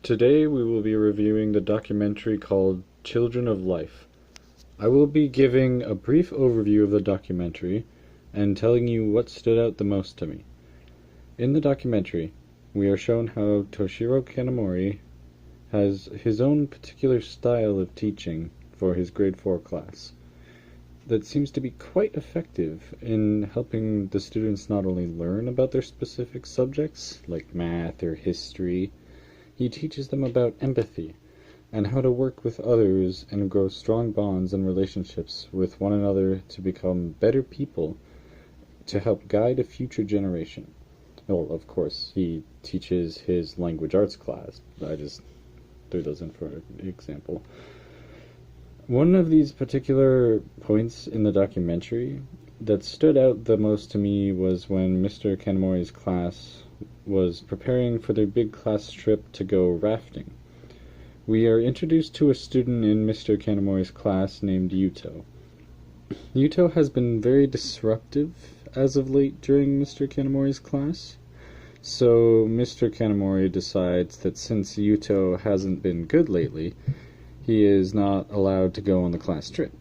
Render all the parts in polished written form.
Today we will be reviewing the documentary called Children of Life. I will be giving a brief overview of the documentary and telling you what stood out the most to me. In the documentary, we are shown how Toshiro Kanamori has his own particular style of teaching for his grade 4 class that seems to be quite effective in helping the students not only learn about their specific subjects, like math or history. He teaches them about empathy and how to work with others and grow strong bonds and relationships with one another to become better people to help guide a future generation. Well, of course, he teaches his language arts class. I just threw those in for an example. One of these particular points in the documentary that stood out the most to me was when Mr. Kanamori's class was preparing for their big class trip to go rafting. We are introduced to a student in Mr. Kanamori's class named Yuto. Yuto has been very disruptive as of late during Mr. Kanamori's class, so Mr. Kanamori decides that since Yuto hasn't been good lately, he is not allowed to go on the class trip.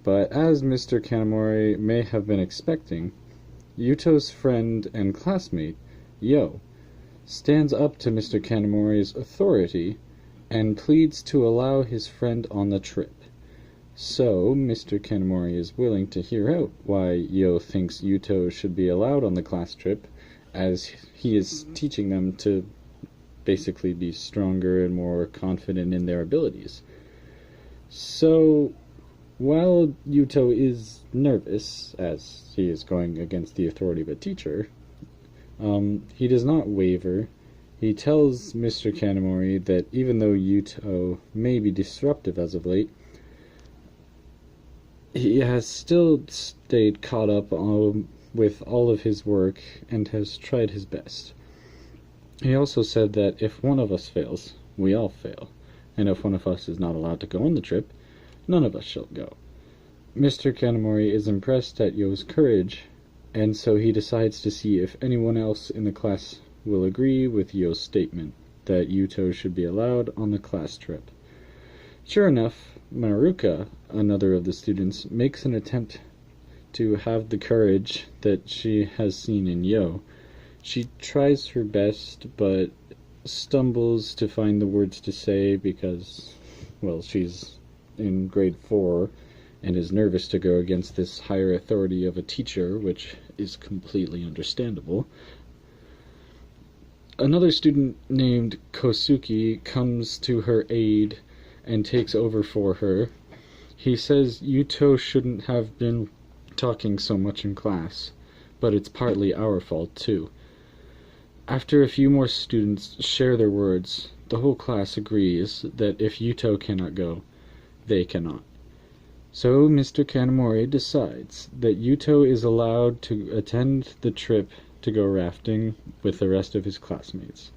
But as Mr. Kanamori may have been expecting, Yuto's friend and classmate, Yo, stands up to Mr. Kanamori's authority and pleads to allow his friend on the trip. So, Mr. Kanamori is willing to hear out why Yo thinks Yuto should be allowed on the class trip, as he is teaching them to basically be stronger and more confident in their abilities. So, while Yuto is nervous, as he is going against the authority of a teacher, he does not waver. He tells Mr. Kanamori that even though Yuto may be disruptive as of late, he has still stayed caught up with all of his work and has tried his best. He also said that if one of us fails, we all fail, and if one of us is not allowed to go on the trip, none of us shall go. Mr. Kanamori is impressed at Yo's courage, and so he decides to see if anyone else in the class will agree with Yo's statement that Yuto should be allowed on the class trip. Sure enough, Maruka, another of the students, makes an attempt to have the courage that she has seen in Yo. She tries her best, but stumbles to find the words to say because, well, she's in grade 4 and is nervous to go against this higher authority of a teacher, which is completely understandable. Another student named Kosuki comes to her aid and takes over for her. He says Yuto shouldn't have been talking so much in class, but it's partly our fault too. After a few more students share their words, the whole class agrees that if Yuto cannot go, they cannot. So Mr. Kanamori decides that Yuto is allowed to attend the trip to go rafting with the rest of his classmates.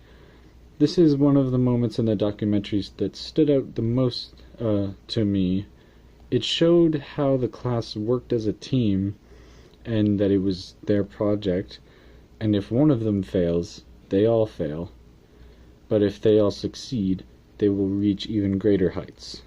This is one of the moments in the documentaries that stood out the most to me. It showed how the class worked as a team and that it was their project, and if one of them fails, they all fail. But if they all succeed, they will reach even greater heights.